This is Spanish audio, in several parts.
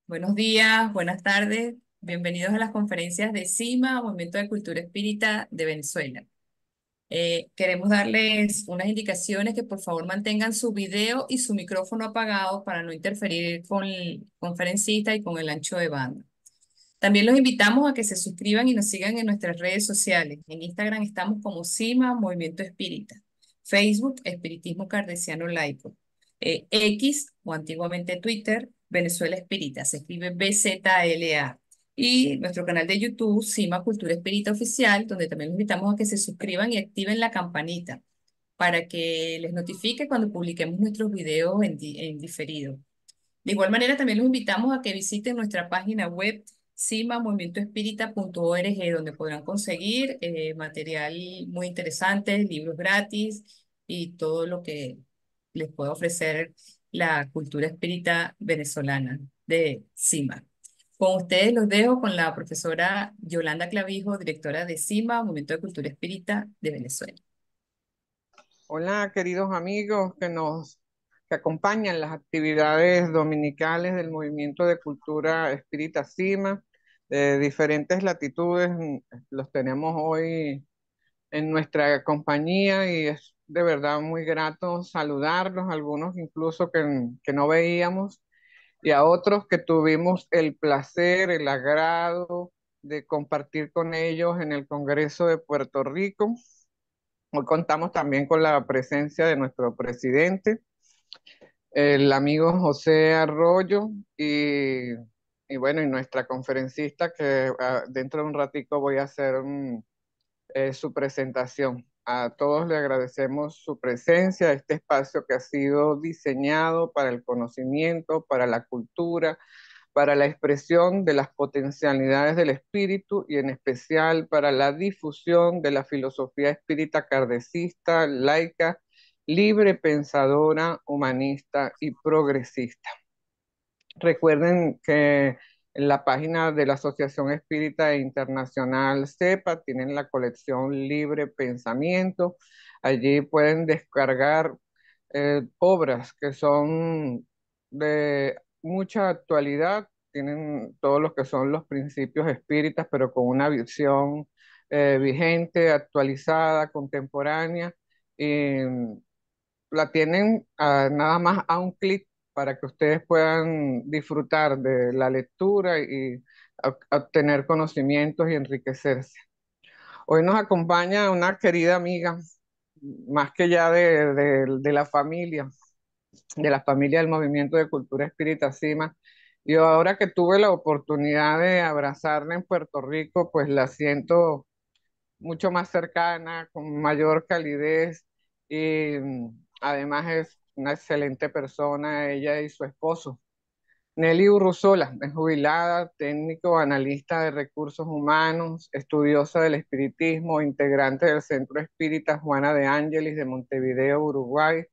Buenos días, buenas tardes. Bienvenidos a las conferencias de CIMA, Movimiento de Cultura Espírita de Venezuela. Queremos darles unas indicaciones que por favor mantengan su video y su micrófono apagado para no interferir con el conferencista y con el ancho de banda. También los invitamos a que se suscriban y nos sigan en nuestras redes sociales. En Instagram estamos como CIMA, Movimiento Espírita. Facebook, Espiritismo Cardesiano Laico. X, o antiguamente Twitter, Venezuela Espírita. Se escribe BZLA. Y nuestro canal de YouTube, CIMA Cultura Espírita Oficial, donde también los invitamos a que se suscriban y activen la campanita para que les notifique cuando publiquemos nuestros videos en diferido. De igual manera, también los invitamos a que visiten nuestra página web cimamovimientoespírita.org, donde podrán conseguir material muy interesante, libros gratis y todo lo que les puede ofrecer la cultura espírita venezolana de CIMA. Con ustedes los dejo con la profesora Yolanda Clavijo, directora de CIMA, Movimiento de Cultura Espírita de Venezuela. Hola, queridos amigos que acompañan las actividades dominicales del Movimiento de Cultura Espírita Cima, de diferentes latitudes. Los tenemos hoy en nuestra compañía y es de verdad muy grato saludarlos, algunos incluso que no veíamos y a otros que tuvimos el placer, el agrado de compartir con ellos en el Congreso de Puerto Rico. Hoy contamos también con la presencia de nuestro presidente, el amigo José Arroyo, y bueno, y nuestra conferencista que dentro de un ratico voy a hacer su presentación. A todos le agradecemos su presencia, este espacio que ha sido diseñado para el conocimiento, para la cultura, para la expresión de las potencialidades del espíritu y en especial para la difusión de la filosofía espírita kardecista, laica, libre pensadora, humanista y progresista. Recuerden que en la página de la Asociación Espírita Internacional CEPA tienen la colección Libre Pensamiento. Allí pueden descargar obras que son de mucha actualidad, tienen todos los que son los principios espíritas, pero con una visión vigente, actualizada, contemporánea. Y la tienen nada más a un clic para que ustedes puedan disfrutar de la lectura y obtener conocimientos y enriquecerse. Hoy nos acompaña una querida amiga, más que ya de de la familia del Movimiento de Cultura Espírita Cima. Y ahora que tuve la oportunidad de abrazarla en Puerto Rico, pues la siento mucho más cercana, con mayor calidez y además es una excelente persona, ella y su esposo. Nelly Urruzola es jubilada, técnico, analista de recursos humanos, estudiosa del espiritismo, integrante del Centro Espírita Juana de Ángeles de Montevideo, Uruguay,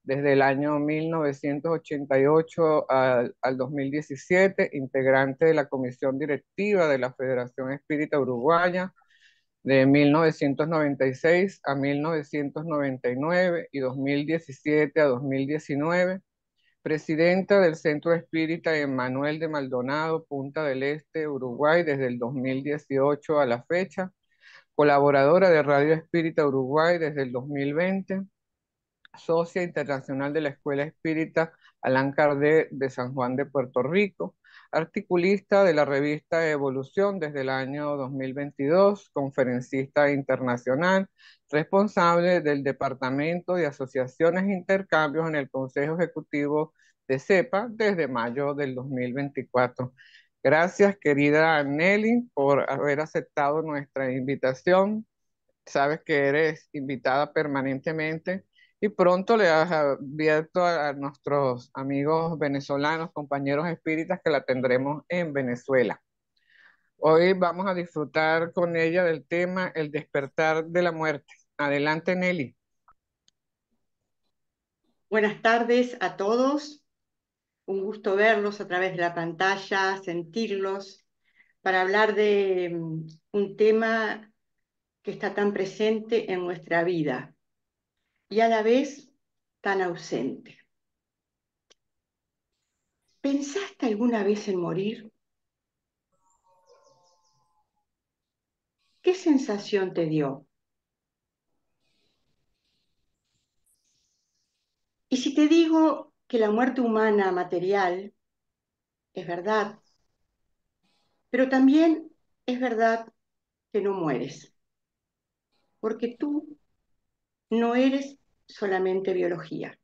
desde el año 1988 al 2017, integrante de la comisión directiva de la Federación Espírita Uruguaya de 1996 a 1999 y 2017 a 2019, presidenta del Centro Espírita Emmanuel de Maldonado, Punta del Este, Uruguay, desde el 2018 a la fecha, colaboradora de Radio Espírita Uruguay desde el 2020, socia internacional de la Escuela Espírita Allan Kardec de San Juan de Puerto Rico, articulista de la revista Evolución desde el año 2022, conferencista internacional, responsable del Departamento de Asociaciones e Intercambios en el Consejo Ejecutivo de CEPA desde mayo del 2024. Gracias, querida Nelly, por haber aceptado nuestra invitación. Sabes que eres invitada permanentemente y pronto le has abierto a nuestros amigos venezolanos, compañeros espíritas, que la tendremos en Venezuela. Hoy vamos a disfrutar con ella del tema El despertar de la muerte. Adelante, Nelly. Buenas tardes a todos. Un gusto verlos a través de la pantalla, sentirlos, para hablar de un tema que está tan presente en nuestra vida y a la vez tan ausente. ¿Pensaste alguna vez en morir? ¿Qué sensación te dio? Y si te digo que la muerte humana material es verdad, pero también es verdad que no mueres, porque tú no eres solamente biología.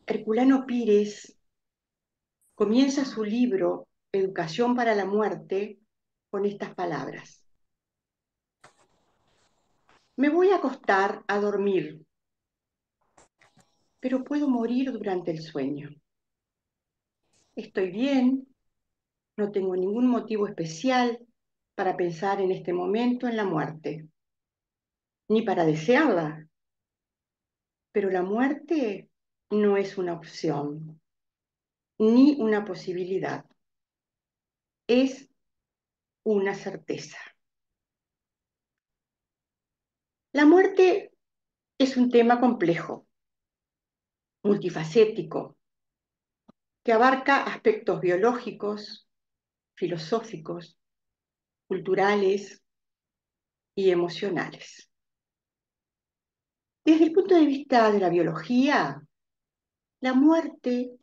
Herculano Pires comienza su libro Educación para la Muerte con estas palabras. Me voy a acostar a dormir, pero puedo morir durante el sueño. Estoy bien, no tengo ningún motivo especial para pensar en este momento en la muerte, ni para desearla, pero la muerte no es una opción, ni una posibilidad, es una certeza. La muerte es un tema complejo, multifacético, que abarca aspectos biológicos, filosóficos, culturales y emocionales. Desde el punto de vista de la biología, la muerte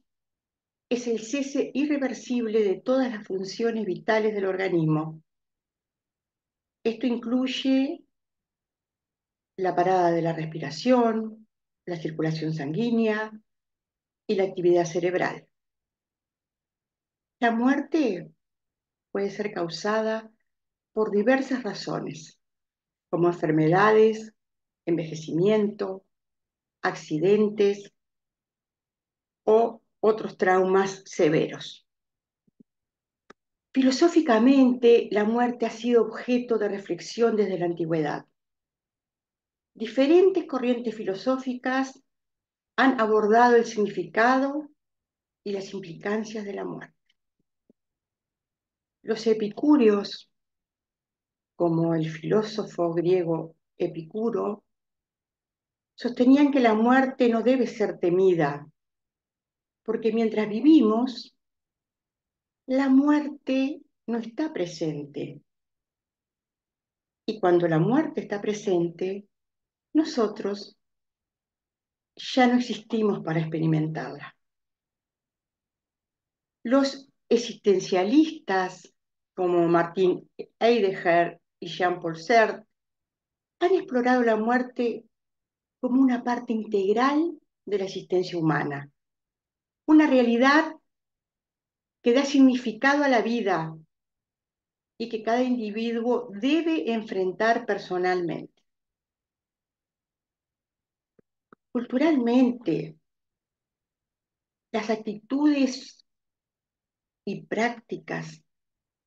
es el cese irreversible de todas las funciones vitales del organismo. Esto incluye la parada de la respiración, la circulación sanguínea y la actividad cerebral. La muerte puede ser causada por diversas razones, como enfermedades, envejecimiento, accidentes o otros traumas severos. Filosóficamente, la muerte ha sido objeto de reflexión desde la antigüedad. Diferentes corrientes filosóficas han abordado el significado y las implicancias de la muerte. Los epicúreos, como el filósofo griego Epicuro, sostenían que la muerte no debe ser temida, porque mientras vivimos, la muerte no está presente. Y cuando la muerte está presente, nosotros ya no existimos para experimentarla. Los existencialistas como Martin Heidegger y Jean-Paul Sartre han explorado la muerte como una parte integral de la existencia humana, una realidad que da significado a la vida y que cada individuo debe enfrentar personalmente. Culturalmente, las actitudes y prácticas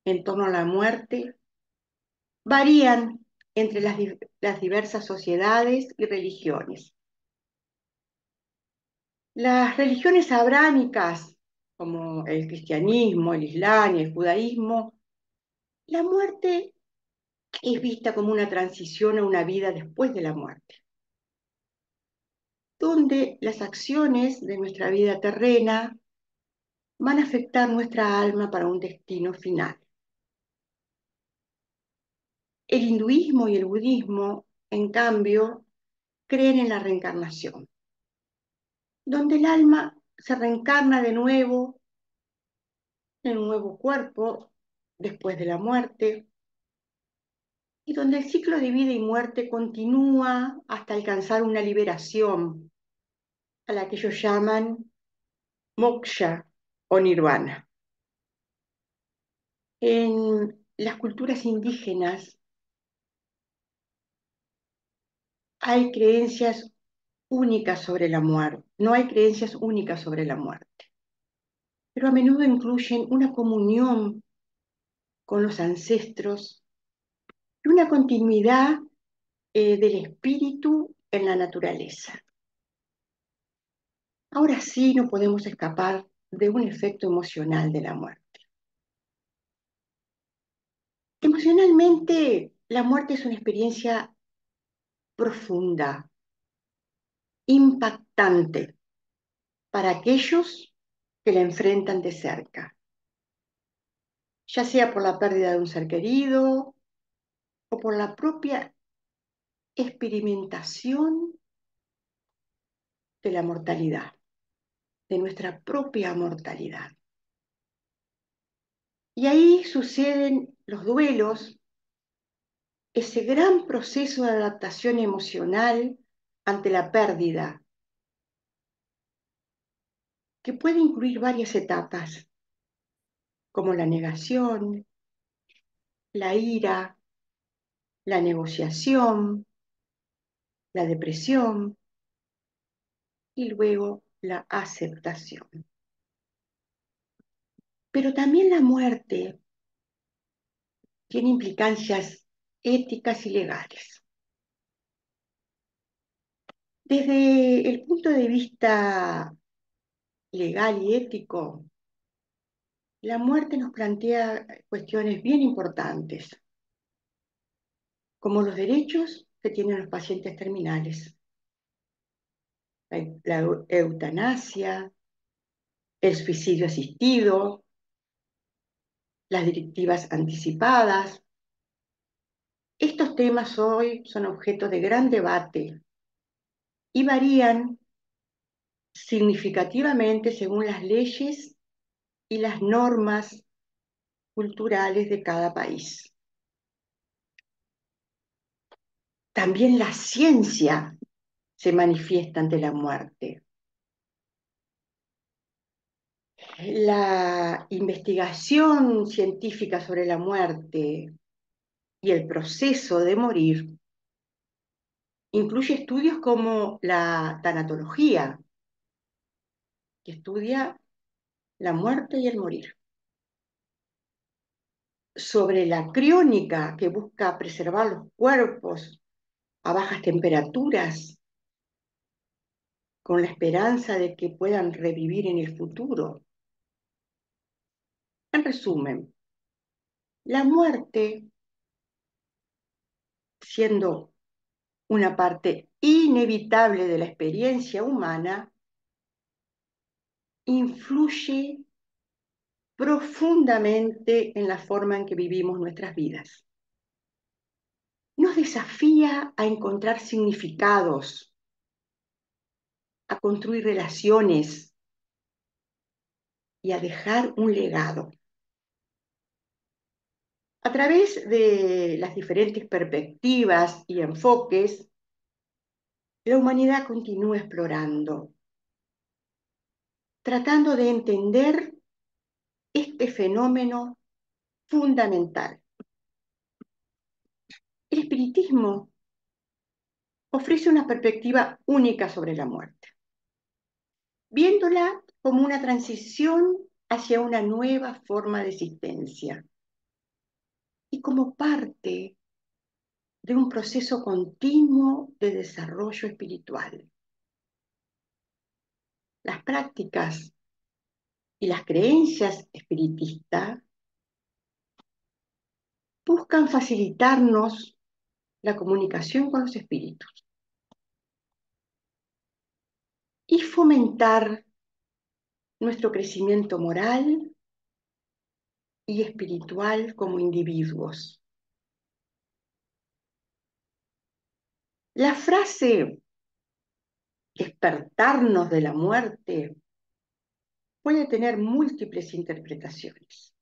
en torno a la muerte varían entre las diversas sociedades y religiones. Las religiones abrámicas, como el cristianismo, el islam y el judaísmo, la muerte es vista como una transición a una vida después de la muerte, donde las acciones de nuestra vida terrena van a afectar nuestra alma para un destino final. El hinduismo y el budismo, en cambio, creen en la reencarnación, donde el alma se reencarna de nuevo en un nuevo cuerpo después de la muerte, y donde el ciclo de vida y muerte continúa hasta alcanzar una liberación, a la que ellos llaman moksha o nirvana. En las culturas indígenas hay creencias únicas sobre la muerte, no hay creencias únicas sobre la muerte, pero a menudo incluyen una comunión con los ancestros y una continuidad del espíritu en la naturaleza. Ahora sí no podemos escapar de un efecto emocional de la muerte. Emocionalmente, la muerte es una experiencia profunda, impactante, para aquellos que la enfrentan de cerca, ya sea por la pérdida de un ser querido o por la propia experimentación de la mortalidad, de nuestra propia mortalidad. Y ahí suceden los duelos, ese gran proceso de adaptación emocional ante la pérdida, que puede incluir varias etapas, como la negación, la ira, la negociación, la depresión y luego la aceptación. Pero también la muerte tiene implicancias éticas y legales. Desde el punto de vista legal y ético, la muerte nos plantea cuestiones bien importantes, como los derechos que tienen los pacientes terminales, la eutanasia, el suicidio asistido, las directivas anticipadas. Estos temas hoy son objeto de gran debate y varían significativamente según las leyes y las normas culturales de cada país. También la ciencia se manifiesta ante la muerte. La investigación científica sobre la muerte y el proceso de morir incluye estudios como la tanatología, que estudia la muerte y el morir. Sobre la criónica, que busca preservar los cuerpos a bajas temperaturas con la esperanza de que puedan revivir en el futuro. En resumen, la muerte, siendo una parte inevitable de la experiencia humana, influye profundamente en la forma en que vivimos nuestras vidas. Nos desafía a encontrar significados, a construir relaciones y a dejar un legado. A través de las diferentes perspectivas y enfoques, la humanidad continúa explorando, tratando de entender este fenómeno fundamental. El espiritismo ofrece una perspectiva única sobre la muerte, viéndola como una transición hacia una nueva forma de existencia y como parte de un proceso continuo de desarrollo espiritual. Las prácticas y las creencias espiritistas buscan facilitarnos la comunicación con los espíritus y fomentar nuestro crecimiento moral y espiritual como individuos. La frase despertarnos de la muerte puede tener múltiples interpretaciones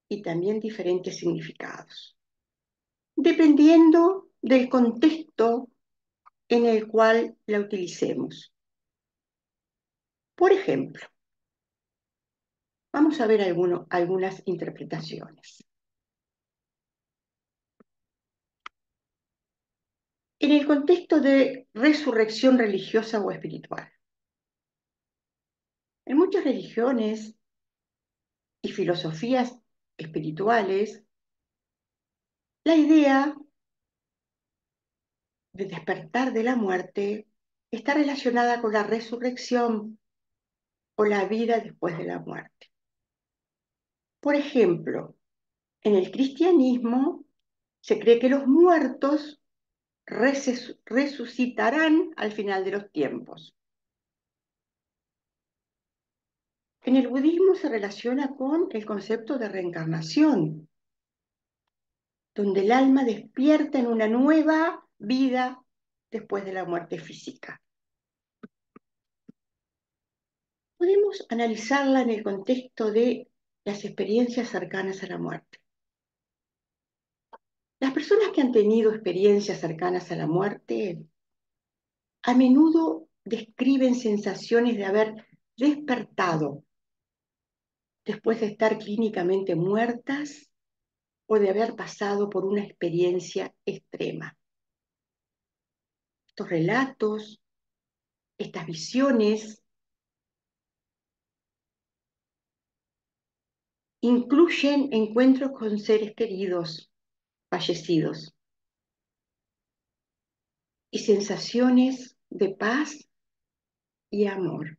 y también diferentes significados, dependiendo del contexto en el cual la utilicemos. Por ejemplo, vamos a ver algunas interpretaciones. En el contexto de resurrección religiosa o espiritual. En muchas religiones y filosofías espirituales, la idea de despertar de la muerte está relacionada con la resurrección o la vida después de la muerte. Por ejemplo, en el cristianismo se cree que los muertos resucitarán al final de los tiempos. En el budismo se relaciona con el concepto de reencarnación, donde el alma despierta en una nueva vida después de la muerte física. Podemos analizarla en el contexto de las experiencias cercanas a la muerte. Las personas que han tenido experiencias cercanas a la muerte a menudo describen sensaciones de haber despertado después de estar clínicamente muertas o de haber pasado por una experiencia extrema. Estos relatos, estas visiones, incluyen encuentros con seres queridos, fallecidos, y sensaciones de paz y amor.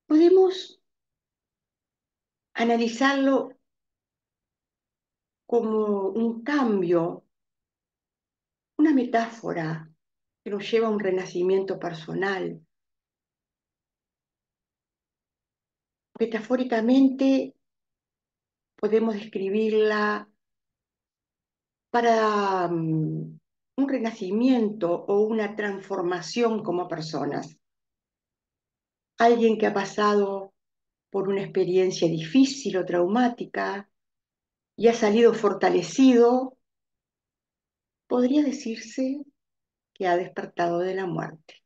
Podemos analizarlo como un cambio, una metáfora que nos lleva a un renacimiento personal. Metafóricamente podemos describirla para un renacimiento o una transformación como personas. Alguien que ha pasado por una experiencia difícil o traumática y ha salido fortalecido, podría decirse que ha despertado de la muerte,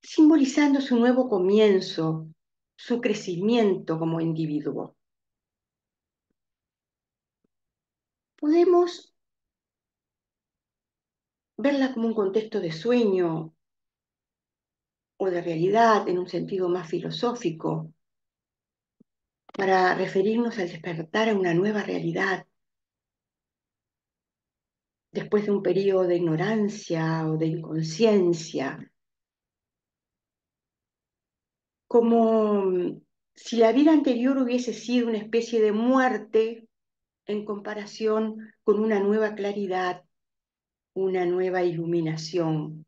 simbolizando su nuevo comienzo, su crecimiento como individuo. Podemos verla como un contexto de sueño o de realidad en un sentido más filosófico, para referirnos al despertar a una nueva realidad después de un periodo de ignorancia o de inconsciencia, como si la vida anterior hubiese sido una especie de muerte en comparación con una nueva claridad, una nueva iluminación.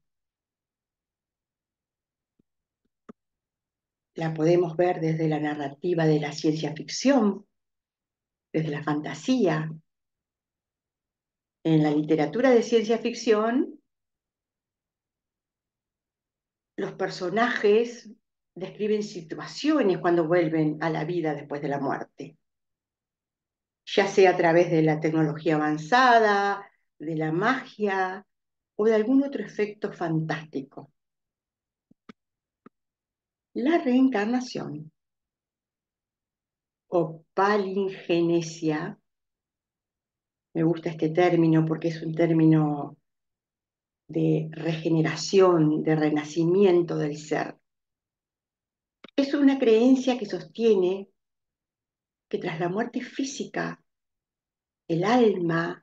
La podemos ver desde la narrativa de la ciencia ficción, desde la fantasía. En la literatura de ciencia ficción, los personajes describen situaciones cuando vuelven a la vida después de la muerte, ya sea a través de la tecnología avanzada, de la magia o de algún otro efecto fantástico. La reencarnación o palingenesia, me gusta este término porque es un término de regeneración, de renacimiento del ser. Es una creencia que sostiene que tras la muerte física, el alma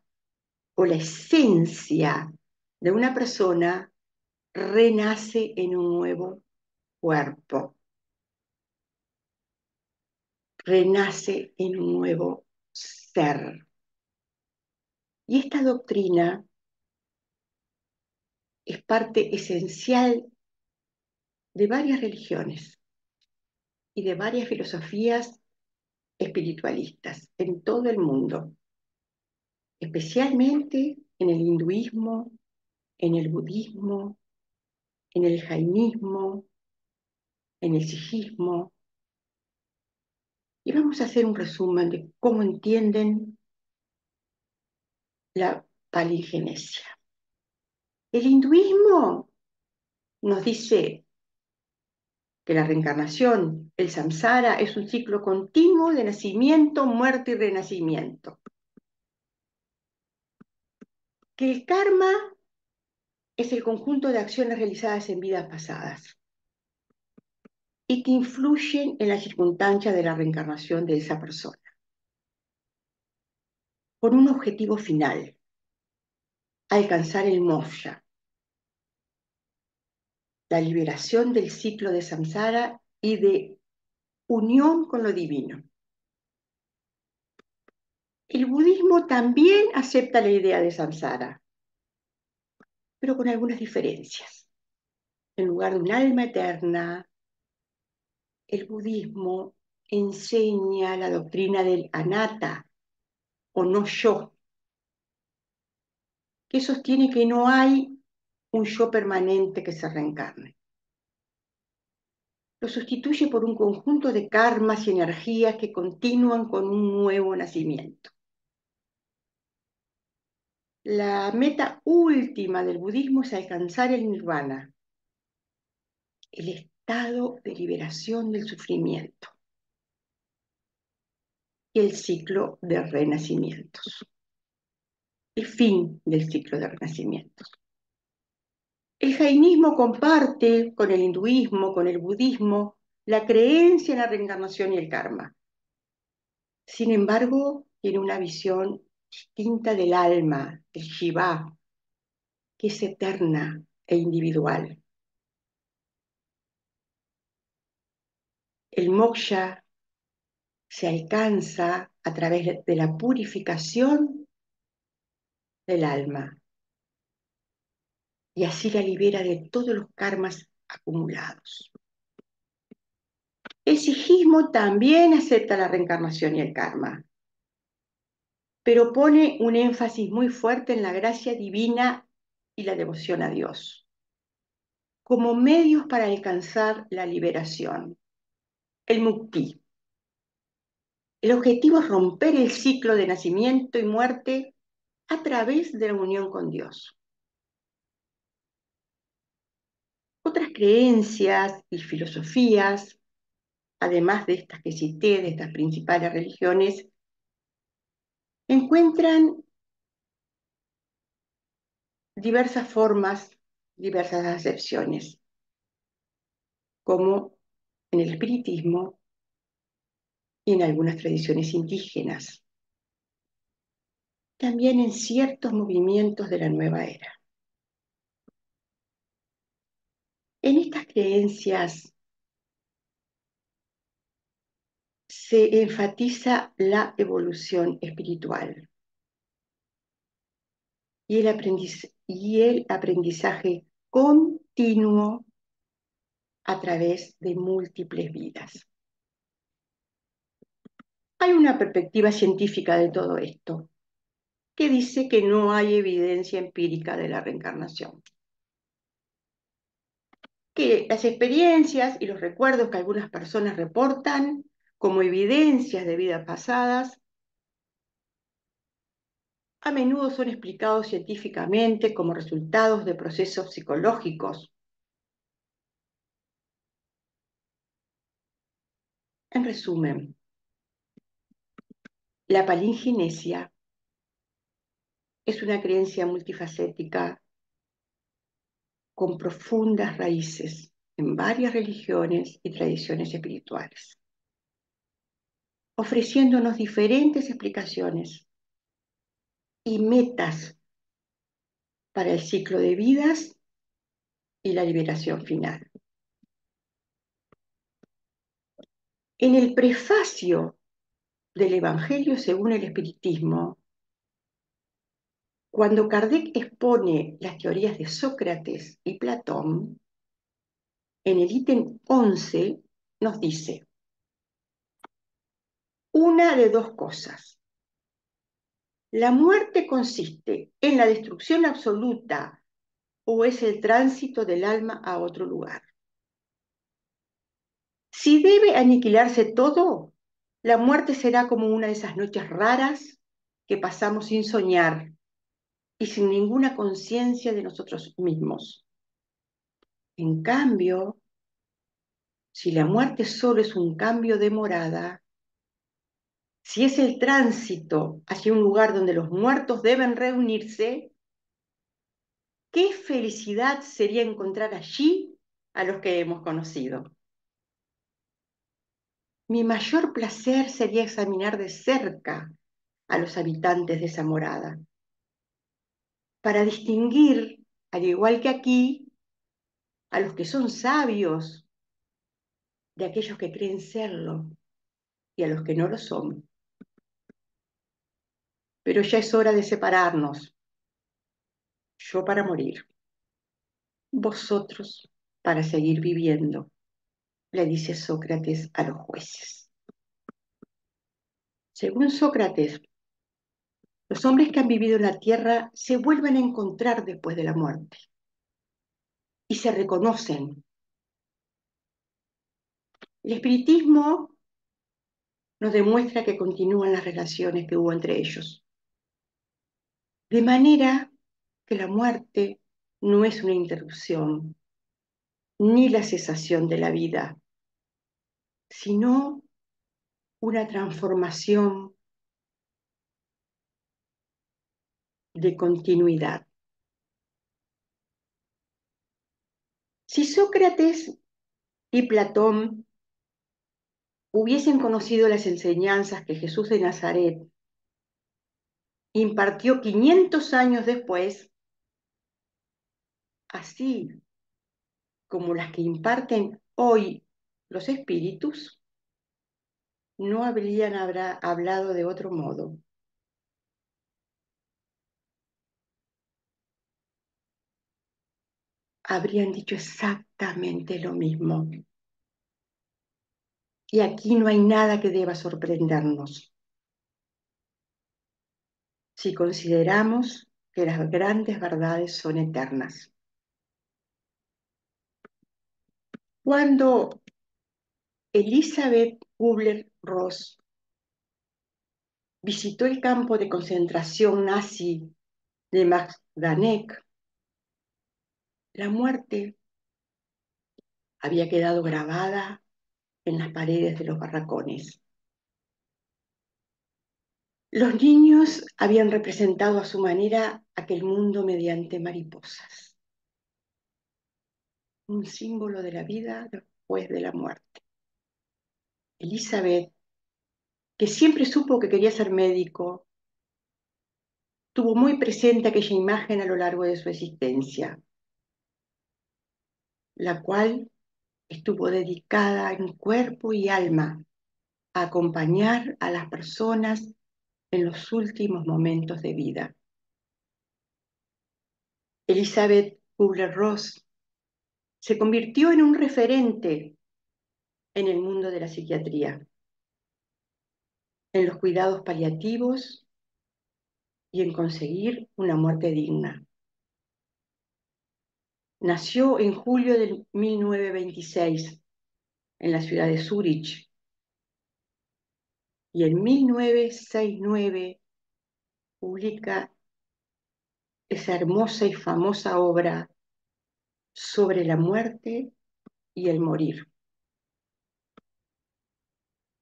o la esencia de una persona renace en un nuevo cuerpo, renace en un nuevo ser. Y esta doctrina es parte esencial de varias religiones y de varias filosofías espiritualistas en todo el mundo, especialmente en el hinduismo, en el budismo, en el jainismo, en el sijismo. Y vamos a hacer un resumen de cómo entienden la palingenesia. El hinduismo nos dice que la reencarnación, el samsara, es un ciclo continuo de nacimiento, muerte y renacimiento. Que el karma es el conjunto de acciones realizadas en vidas pasadas y que influyen en las circunstancias de la reencarnación de esa persona, con un objetivo final: alcanzar el moksha, la liberación del ciclo de samsara y de unión con lo divino. El budismo también acepta la idea de samsara, pero con algunas diferencias. En lugar de un alma eterna, el budismo enseña la doctrina del anatta, o no yo, que sostiene que no hay un yo permanente que se reencarne. Lo sustituye por un conjunto de karmas y energías que continúan con un nuevo nacimiento. La meta última del budismo es alcanzar el nirvana, el estado de liberación del sufrimiento y el ciclo de renacimientos, el fin del ciclo de renacimientos. El jainismo comparte con el hinduismo, con el budismo, la creencia en la reencarnación y el karma. Sin embargo, tiene una visión distinta del alma, el Shiva, que es eterna e individual. El moksha se alcanza a través de la purificación del alma y así la libera de todos los karmas acumulados. El sijismo también acepta la reencarnación y el karma, pero pone un énfasis muy fuerte en la gracia divina y la devoción a Dios, como medios para alcanzar la liberación, el mukti. El objetivo es romper el ciclo de nacimiento y muerte a través de la unión con Dios. Otras creencias y filosofías, además de estas que cité, de estas principales religiones, encuentran diversas formas, diversas acepciones, como en el espiritismo y en algunas tradiciones indígenas, también en ciertos movimientos de la nueva era. En estas creencias se enfatiza la evolución espiritual y el aprendizaje continuo a través de múltiples vidas. Hay una perspectiva científica de todo esto, que dice que no hay evidencia empírica de la reencarnación, que las experiencias y los recuerdos que algunas personas reportan como evidencias de vidas pasadas a menudo son explicados científicamente como resultados de procesos psicológicos. En resumen, la palingenesia es una creencia multifacética con profundas raíces en varias religiones y tradiciones espirituales, ofreciéndonos diferentes explicaciones y metas para el ciclo de vidas y la liberación final. En el prefacio del Evangelio según el Espiritismo, cuando Kardec expone las teorías de Sócrates y Platón, en el ítem 11 nos dice: una de dos cosas. La muerte consiste en la destrucción absoluta o es el tránsito del alma a otro lugar. Si debe aniquilarse todo, la muerte será como una de esas noches raras que pasamos sin soñar y sin ninguna conciencia de nosotros mismos. En cambio, si la muerte solo es un cambio de morada, si es el tránsito hacia un lugar donde los muertos deben reunirse, qué felicidad sería encontrar allí a los que hemos conocido. Mi mayor placer sería examinar de cerca a los habitantes de esa morada, para distinguir, al igual que aquí, a los que son sabios de aquellos que creen serlo y a los que no lo son. Pero ya es hora de separarnos, yo para morir, vosotros para seguir viviendo, le dice Sócrates a los jueces. Según Sócrates, los hombres que han vivido en la tierra se vuelven a encontrar después de la muerte y se reconocen. El espiritismo nos demuestra que continúan las relaciones que hubo entre ellos, de manera que la muerte no es una interrupción ni la cesación de la vida, sino una transformación de continuidad. Si Sócrates y Platón hubiesen conocido las enseñanzas que Jesús de Nazaret impartió 500 años después, así como las que imparten hoy los espíritus, no habrían hablado de otro modo. Habrían dicho exactamente lo mismo. Y aquí no hay nada que deba sorprendernos si consideramos que las grandes verdades son eternas. Cuando Elizabeth Kubler-Ross visitó el campo de concentración nazi de Majdanek, la muerte había quedado grabada en las paredes de los barracones. Los niños habían representado a su manera aquel mundo mediante mariposas, un símbolo de la vida después de la muerte. Elizabeth, que siempre supo que quería ser médico, tuvo muy presente aquella imagen a lo largo de su existencia, la cual estuvo dedicada en cuerpo y alma a acompañar a las personas en los últimos momentos de vida. Elizabeth Kubler-Ross se convirtió en un referente en el mundo de la psiquiatría, en los cuidados paliativos y en conseguir una muerte digna. Nació en julio de 1926 en la ciudad de Zúrich y en 1969 publica esa hermosa y famosa obra sobre la muerte y el morir.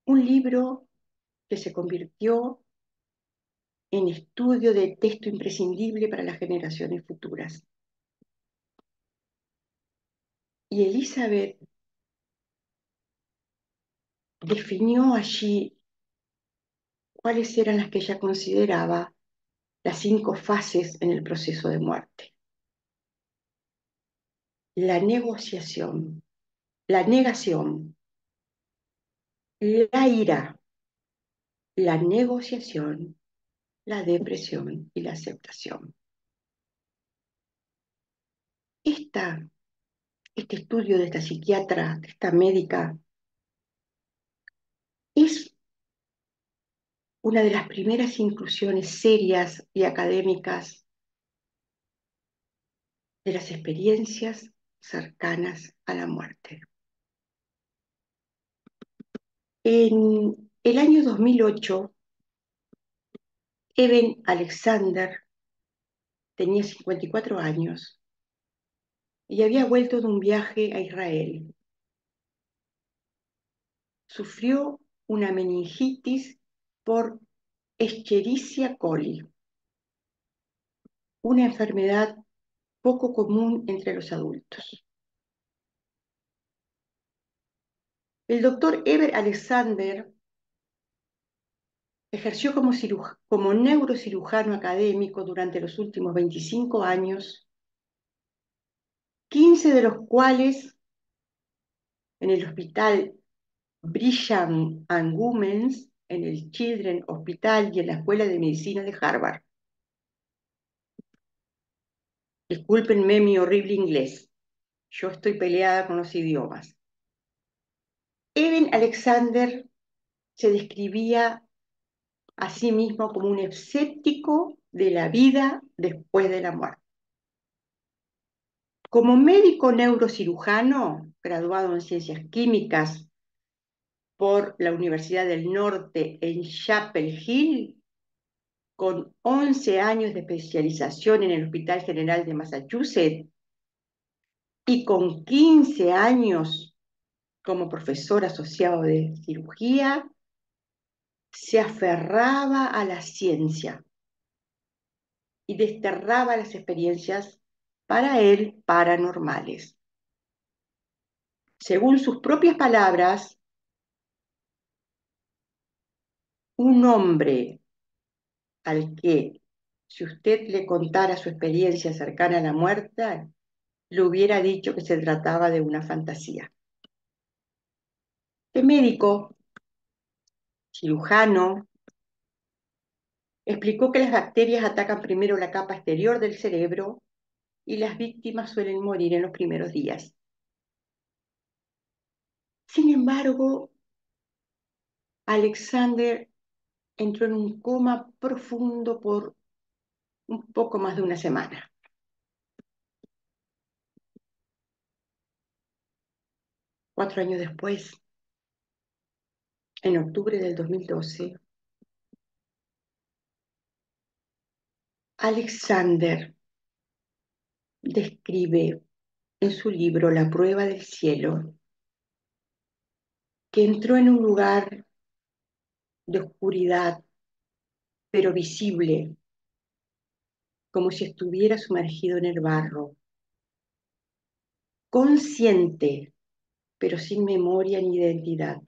Un libro que se convirtió en estudio de texto imprescindible para las generaciones futuras. Y Elizabeth definió allí cuáles eran las que ella consideraba las 5 fases en el proceso de muerte. La negociación, la negación, la ira, la negociación, la depresión y la aceptación. Este estudio de esta psiquiatra, de esta médica, es una de las primeras inclusiones serias y académicas de las experiencias cercanas a la muerte. En el año 2008, Eben Alexander tenía 54 años y había vuelto de un viaje a Israel. Sufrió una meningitis por Escherichia coli, una enfermedad poco común entre los adultos. El doctor Eben Alexander ejerció como neurocirujano académico durante los últimos 25 años, 15 de los cuales en el hospital Brigham and Women's, en el Children's Hospital y en la Escuela de Medicina de Harvard. Discúlpenme mi horrible inglés. Yo estoy peleada con los idiomas. Eben Alexander se describía a sí mismo como un escéptico de la vida después de la muerte. Como médico neurocirujano, graduado en ciencias químicas por la Universidad del Norte en Chapel Hill, con 11 años de especialización en el Hospital General de Massachusetts y con 15 años como profesor asociado de cirugía, se aferraba a la ciencia y desterraba las experiencias para él paranormales. Según sus propias palabras, un hombre al que, si usted le contara su experiencia cercana a la muerte, le hubiera dicho que se trataba de una fantasía. El médico, cirujano, explicó que las bacterias atacan primero la capa exterior del cerebro y las víctimas suelen morir en los primeros días. Sin embargo, Alexander entró en un coma profundo por un poco más de una semana. 4 años después, en octubre del 2012, Alexander describe en su libro La prueba del cielo que entró en un lugar de oscuridad, pero visible, como si estuviera sumergido en el barro, consciente, pero sin memoria ni identidad,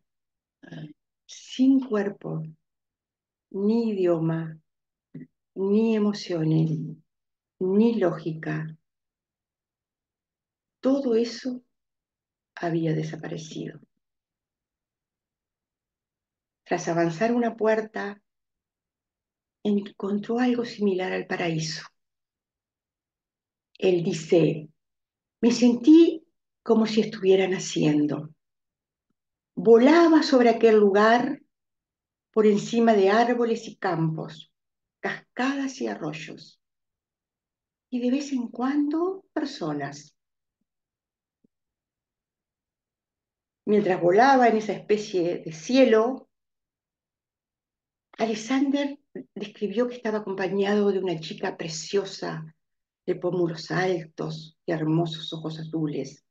sin cuerpo, ni idioma, ni emociones, ni lógica. Todo eso había desaparecido. Tras avanzar una puerta, encontró algo similar al paraíso. Él dice, me sentí como si estuviera naciendo. Volaba sobre aquel lugar por encima de árboles y campos, cascadas y arroyos, y de vez en cuando personas. Mientras volaba en esa especie de cielo, Alexander describió que estaba acompañado de una chica preciosa, de pómulos altos y hermosos ojos azules,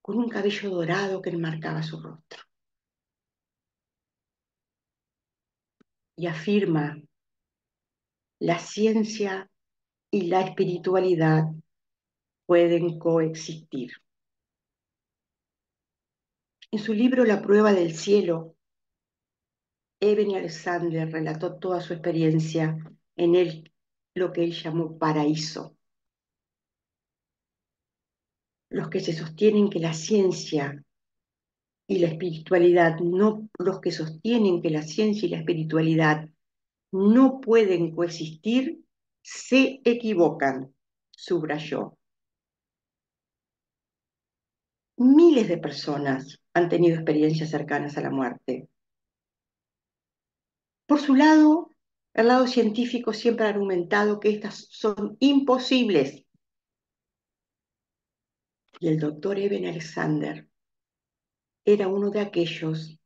con un cabello dorado que enmarcaba su rostro. Y afirma, la ciencia y la espiritualidad pueden coexistir. En su libro La prueba del cielo, Eben Alexander relató toda su experiencia en lo que él llamó paraíso. Los que sostienen que la ciencia y la espiritualidad los que sostienen que la ciencia y la espiritualidad no pueden coexistir, se equivocan, subrayó. Miles de personas han tenido experiencias cercanas a la muerte. Por su lado, el lado científico siempre ha argumentado que estas son imposibles. Y el doctor Eben Alexander era uno de aquellos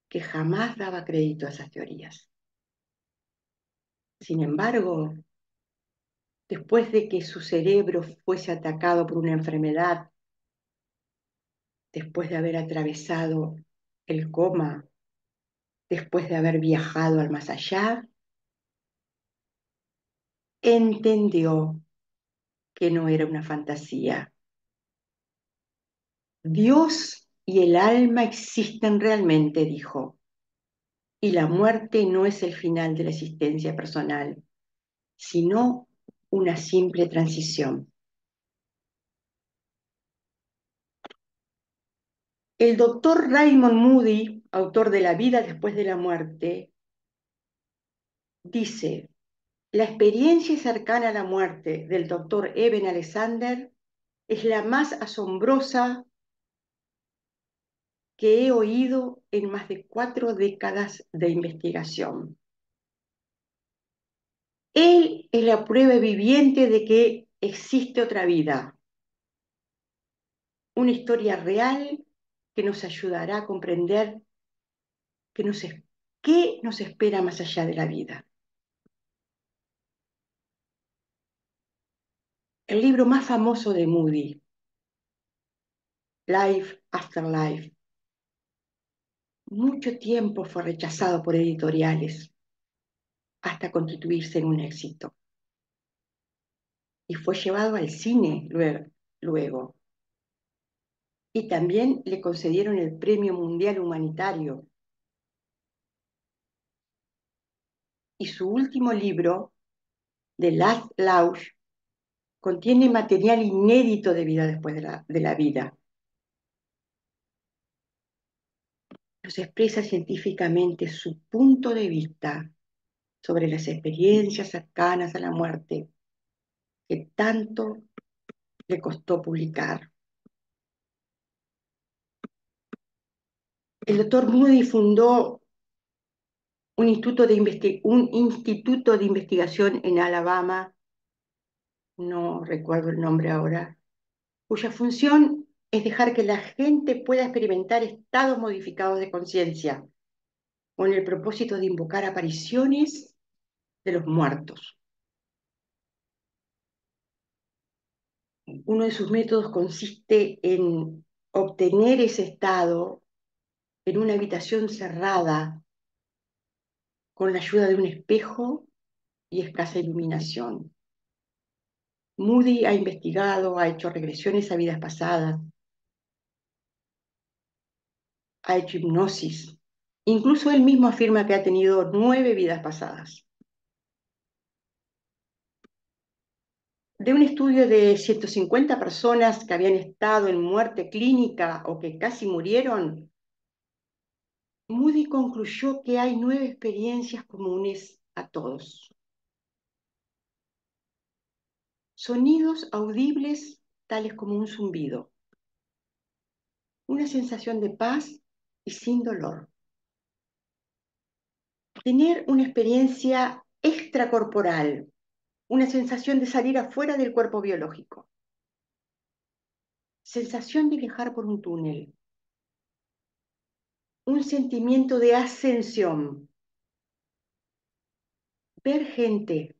que jamás daba crédito a esas teorías. Sin embargo, después de que su cerebro fuese atacado por una enfermedad, después de haber atravesado el coma, después de haber viajado al más allá, entendió que no era una fantasía. Dios y el alma existen realmente, dijo, y la muerte no es el final de la existencia personal, sino una simple transición. El doctor Raymond Moody, autor de La vida después de la muerte, dice, la experiencia cercana a la muerte del doctor Eben Alexander es la más asombrosa que he oído en más de 4 décadas de investigación. Él es la prueba viviente de que existe otra vida, una historia real que nos ayudará a comprender qué qué nos espera más allá de la vida. El libro más famoso de Moody, Life After Life, mucho tiempo fue rechazado por editoriales hasta constituirse en un éxito. Y fue llevado al cine luego. Y también le concedieron el Premio Mundial Humanitario. Y su último libro, The Last Launch, contiene material inédito de vida después de la vida. Nos expresa científicamente su punto de vista sobre las experiencias cercanas a la muerte que tanto le costó publicar. El doctor Moody fundó un instituto de investigación en Alabama, no recuerdo el nombre ahora, cuya función es dejar que la gente pueda experimentar estados modificados de conciencia, con el propósito de invocar apariciones de los muertos. Uno de sus métodos consiste en obtener ese estado en una habitación cerrada, con la ayuda de un espejo y escasa iluminación. Moody ha investigado, ha hecho regresiones a vidas pasadas, ha hecho hipnosis. Incluso él mismo afirma que ha tenido 9 vidas pasadas. De un estudio de 150 personas que habían estado en muerte clínica o que casi murieron, Moody concluyó que hay 9 experiencias comunes a todos. Sonidos audibles tales como un zumbido, una sensación de paz y sin dolor. Tener una experiencia extracorporal, una sensación de salir afuera del cuerpo biológico, sensación de viajar por un túnel, un sentimiento de ascensión, ver gente,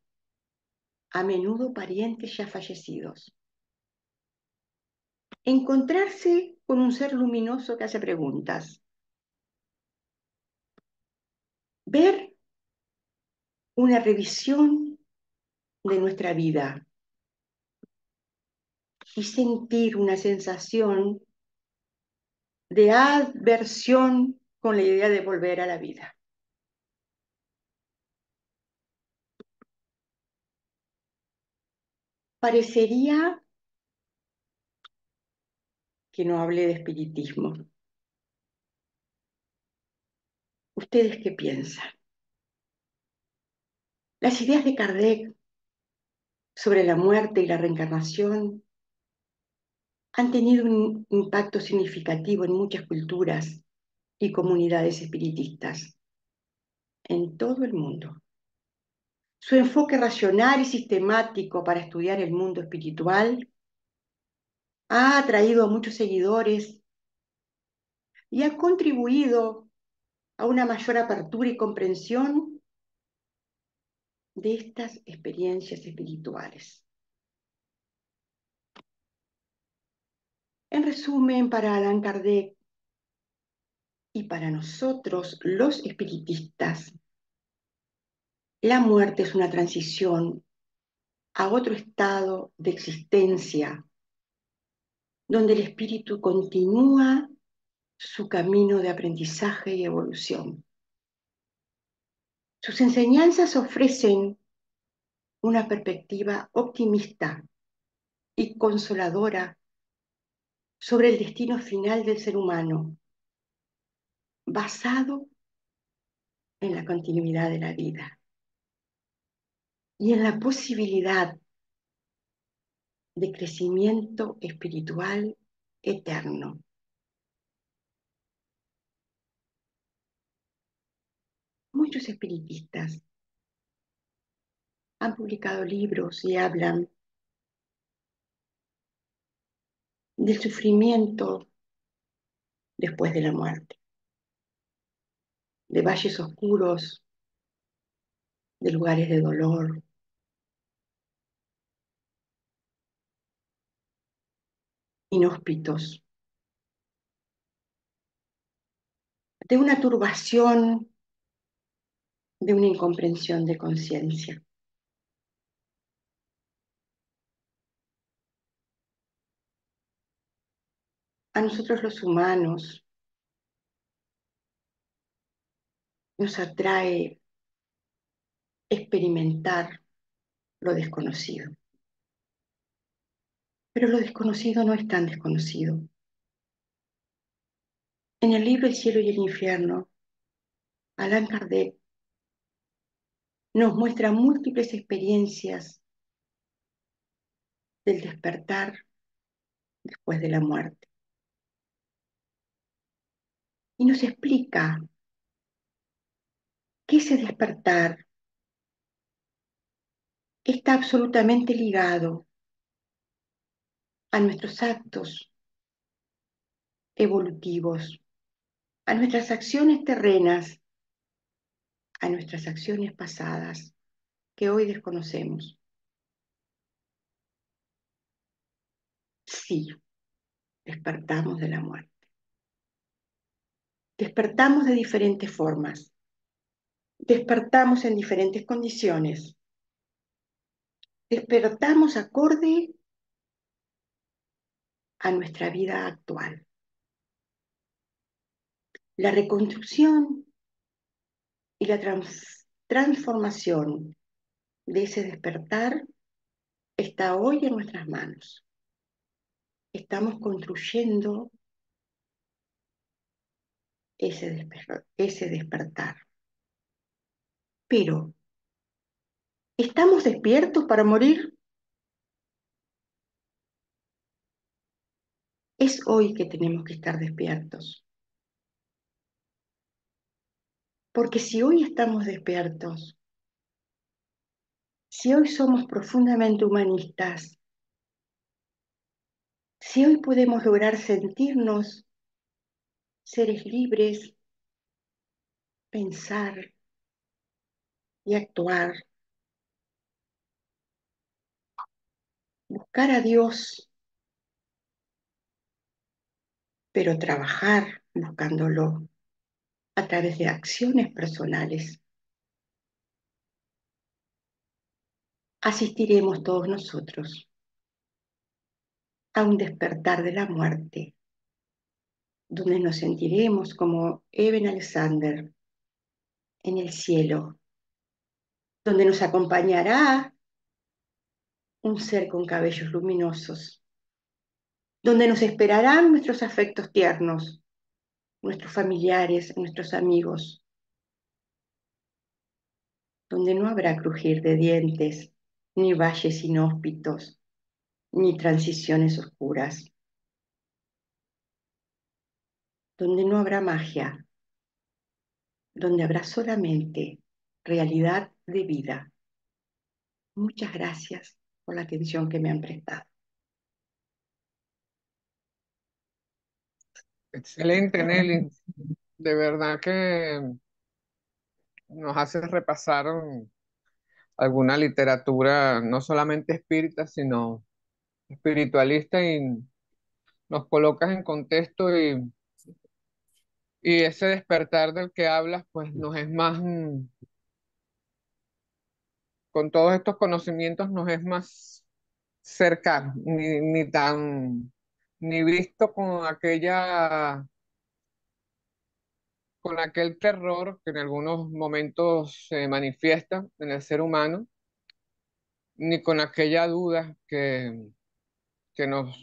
a menudo parientes ya fallecidos, encontrarse con un ser luminoso que hace preguntas, ver una revisión de nuestra vida y sentir una sensación de adversión con la idea de volver a la vida. Parecería que no hablé de espiritismo. ¿Ustedes qué piensan? Las ideas de Kardec sobre la muerte y la reencarnación han tenido un impacto significativo en muchas culturas y comunidades espiritistas en todo el mundo. Su enfoque racional y sistemático para estudiar el mundo espiritual ha atraído a muchos seguidores y ha contribuido a una mayor apertura y comprensión de estas experiencias espirituales. En resumen, para Allan Kardec y para nosotros los espiritistas, la muerte es una transición a otro estado de existencia, donde el espíritu continúa su camino de aprendizaje y evolución. Sus enseñanzas ofrecen una perspectiva optimista y consoladora sobre el destino final del ser humano, basado en la continuidad de la vida y en la posibilidad de crecimiento espiritual eterno. Muchos espiritistas han publicado libros y hablan del sufrimiento después de la muerte, de valles oscuros, de lugares de dolor, inhóspitos, de una turbación, de una incomprensión de conciencia. A nosotros los humanos nos atrae experimentar lo desconocido, pero lo desconocido no es tan desconocido. En el libro El cielo y el infierno, Allan Kardec nos muestra múltiples experiencias del despertar después de la muerte y nos explica que ese despertar está absolutamente ligado a nuestros actos evolutivos, a nuestras acciones terrenas, a nuestras acciones pasadas que hoy desconocemos. Sí, despertamos de la muerte. Despertamos de diferentes formas. Despertamos en diferentes condiciones. Despertamos acorde a nuestra vida actual. La reconstrucción y la transformación de ese despertar está hoy en nuestras manos. Estamos construyendo ese despertar. Pero, ¿estamos despiertos para morir? Es hoy que tenemos que estar despiertos. Porque si hoy estamos despiertos, si hoy somos profundamente humanistas, si hoy podemos lograr sentirnos seres libres, pensar y actuar, buscar a Dios, pero trabajar buscándolo a través de acciones personales, asistiremos todos nosotros a un despertar de la muerte, donde nos sentiremos como Eben Alexander en el cielo, donde nos acompañará un ser con cabellos luminosos, donde nos esperarán nuestros afectos tiernos, nuestros familiares, nuestros amigos, donde no habrá crujir de dientes, ni valles inhóspitos, ni transiciones oscuras, donde no habrá magia, donde habrá solamente realidad de vida. Muchas gracias por la atención que me han prestado. Excelente, Nelly. De verdad que nos hace repasar alguna literatura, no solamente espírita, sino espiritualista, y nos colocas en contexto, y ese despertar del que hablas, pues nos es más, con todos estos conocimientos, nos es más cercano, ni tan, ni visto con aquel terror que en algunos momentos se manifiesta en el ser humano, ni con aquella duda que nos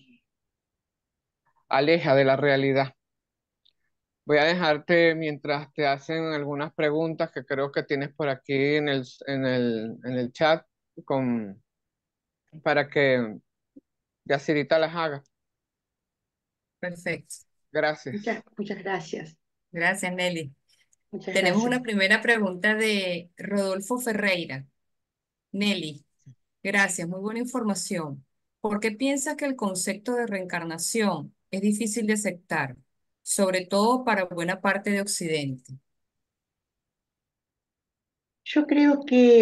aleja de la realidad. Voy a dejarte mientras te hacen algunas preguntas que creo que tienes por aquí en el chat, con, para que Yacirita las haga. Perfecto. Gracias. Muchas gracias. Gracias, Nelly. Muchas Tenemos gracias. una primera pregunta de Rodolfo Ferreira. Nelly, gracias, muy buena información. ¿Por qué piensas que el concepto de reencarnación es difícil de aceptar, sobre todo para buena parte de Occidente? Yo creo que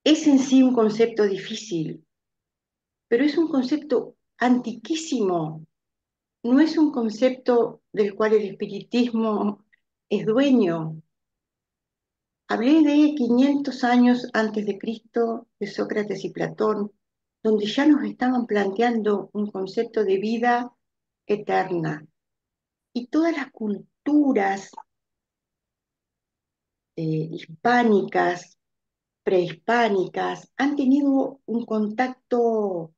es en sí un concepto difícil, pero es un concepto antiquísimo. No es un concepto del cual el espiritismo es dueño. Hablé de 500 años antes de Cristo, de Sócrates y Platón, donde ya nos estaban planteando un concepto de vida eterna. Y todas las culturas hispánicas, prehispánicas, han tenido un contacto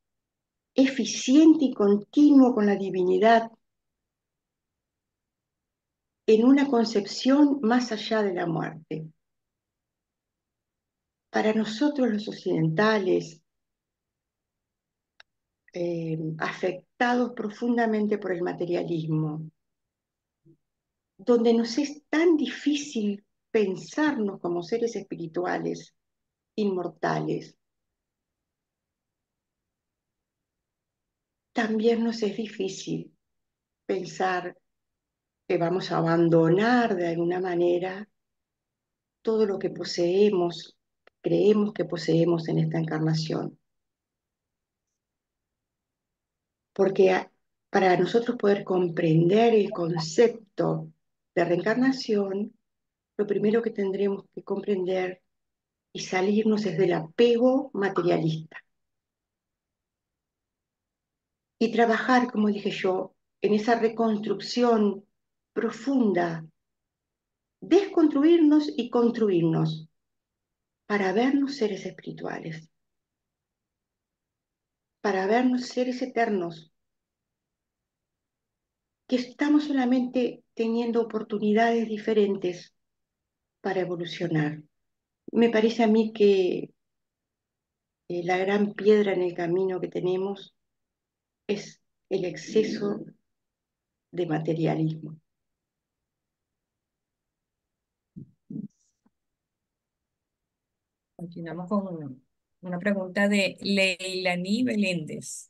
eficiente y continuo con la divinidad en una concepción más allá de la muerte. Para nosotros los occidentales, afectados profundamente por el materialismo, donde nos es tan difícil pensarnos como seres espirituales, inmortales, también nos es difícil pensar que vamos a abandonar de alguna manera todo lo que poseemos, creemos que poseemos en esta encarnación. Porque para nosotros poder comprender el concepto de reencarnación, lo primero que tendremos que comprender y salirnos es del apego materialista y trabajar, como dije yo, en esa reconstrucción profunda, desconstruirnos y construirnos para vernos seres espirituales, para vernos seres eternos, que estamos solamente teniendo oportunidades diferentes para evolucionar. Me parece a mí que la gran piedra en el camino que tenemos es el exceso de materialismo. Continuamos con una pregunta de Leilani Beléndez.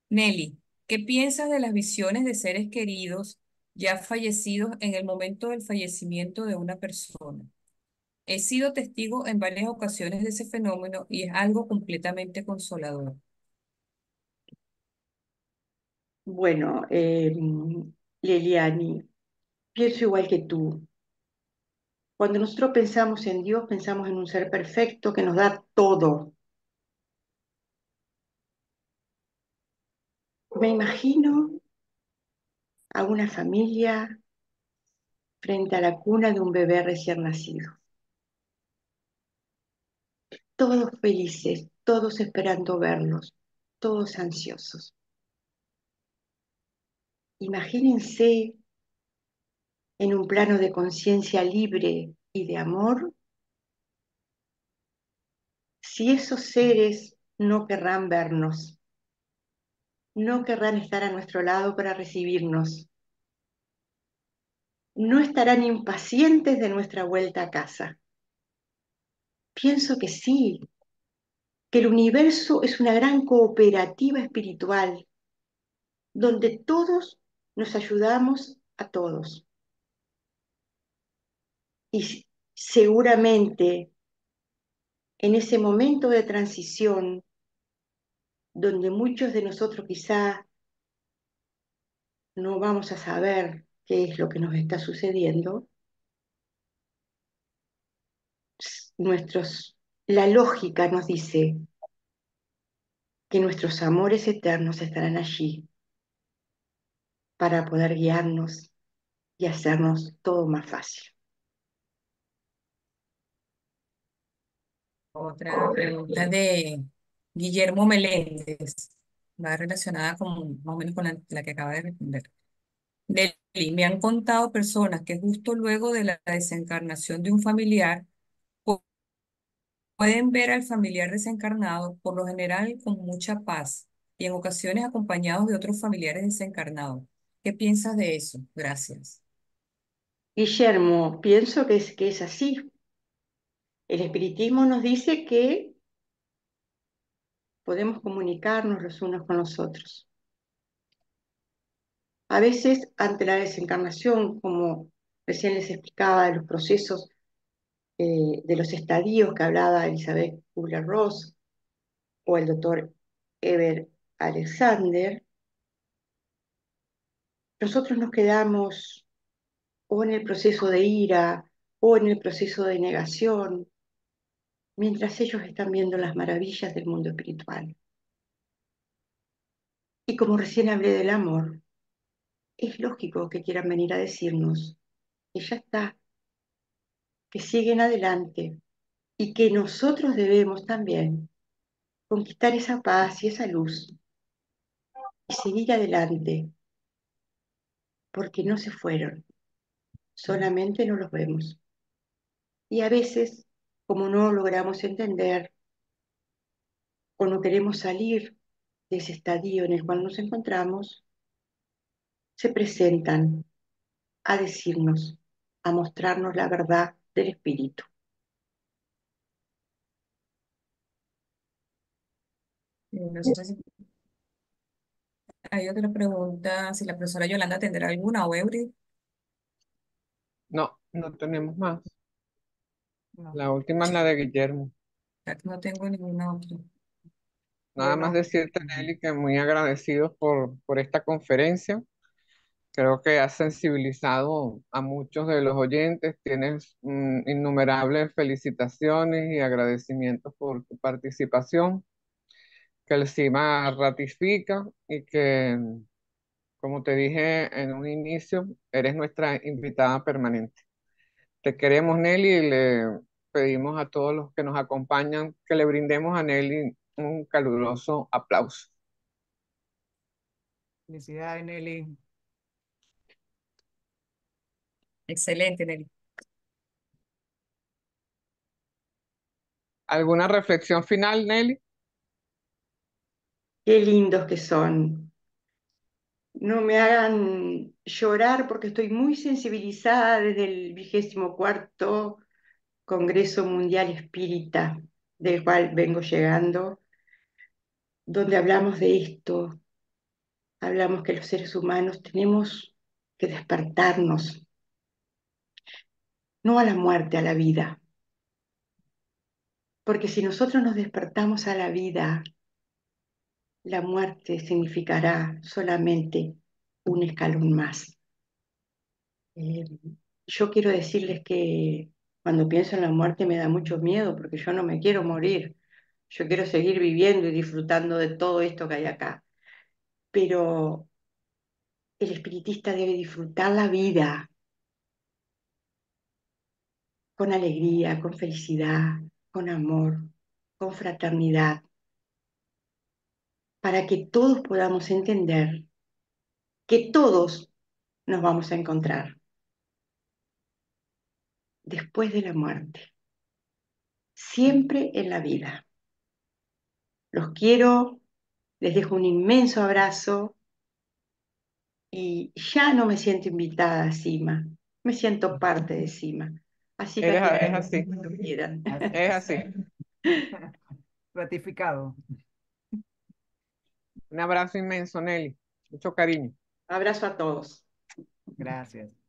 Nelly, ¿qué piensas de las visiones de seres queridos ya fallecidos en el momento del fallecimiento de una persona? He sido testigo en varias ocasiones de ese fenómeno y es algo completamente consolador. Bueno, Leliani, pienso igual que tú. Cuando nosotros pensamos en Dios, pensamos en un ser perfecto que nos da todo. Me imagino a una familia frente a la cuna de un bebé recién nacido, todos felices, todos esperando verlos, todos ansiosos. Imagínense en un plano de conciencia libre y de amor, si esos seres no querrán vernos, no querrán estar a nuestro lado para recibirnos, no estarán impacientes de nuestra vuelta a casa. Pienso que sí, que el universo es una gran cooperativa espiritual donde todos nos ayudamos a todos. Y seguramente en ese momento de transición, donde muchos de nosotros quizá no vamos a saber qué es lo que nos está sucediendo, la lógica nos dice que nuestros amores eternos estarán allí para poder guiarnos y hacernos todo más fácil. Otra pregunta de Guillermo Meléndez, va relacionada con, más o menos con la que acaba de responder. Nelly, me han contado personas que justo luego de la desencarnación de un familiar, Pueden ver al familiar desencarnado, por lo general con mucha paz y en ocasiones acompañados de otros familiares desencarnados. ¿Qué piensas de eso? Gracias. Guillermo, pienso que es así. El espiritismo nos dice que podemos comunicarnos los unos con los otros. A veces, ante la desencarnación, como recién les explicaba, de los procesos, de los estadios que hablaba Elizabeth Kubler-Ross o el doctor Eber Alexander, nosotros nos quedamos o en el proceso de ira o en el proceso de negación, mientras ellos están viendo las maravillas del mundo espiritual. Y como recién hablé del amor, es lógico que quieran venir a decirnos que ya está, que siguen adelante y que nosotros debemos también conquistar esa paz y esa luz y seguir adelante, porque no se fueron, solamente no los vemos. Y a veces, como no logramos entender o no queremos salir de ese estadio en el cual nos encontramos, se presentan a decirnos, a mostrarnos la verdad del espíritu. No sé si hay otra pregunta, si la profesora Yolanda tendrá alguna o Eury. No, no tenemos más. No, La última es la de Guillermo. no tengo ninguna otra. Nada más Bueno, decirte, Nelly, que muy agradecidos por esta conferencia. Creo que has sensibilizado a muchos de los oyentes. Tienes innumerables felicitaciones y agradecimientos por tu participación, que el CIMA ratifica y que, como te dije en un inicio, eres nuestra invitada permanente. Te queremos, Nelly, y le pedimos a todos los que nos acompañan que le brindemos a Nelly un caluroso aplauso. Felicidades, Nelly. excelente, Nelly. ¿Alguna reflexión final, Nelly? Qué lindos que son. No me hagan llorar porque estoy muy sensibilizada desde el 24º Congreso Mundial Espírita, del cual vengo llegando, donde hablamos de esto, hablamos que los seres humanos tenemos que despertarnos, no a la muerte, a la vida, porque si nosotros nos despertamos a la vida, la muerte significará solamente un escalón más. Eh, yo quiero decirles que cuando pienso en la muerte me da mucho miedo porque yo no me quiero morir. Yo quiero seguir viviendo y disfrutando de todo esto que hay acá. Pero el espiritista debe disfrutar la vida con alegría, con felicidad, con amor, con fraternidad, para que todos podamos entender que todos nos vamos a encontrar después de la muerte, siempre en la vida. Los quiero, les dejo un inmenso abrazo y ya no me siento invitada a Cima, me siento parte de Cima. Así que Es adelante, así, cuando quieran. es así. Ratificado. Un abrazo inmenso, Nelly. Mucho cariño. Abrazo a todos. Gracias.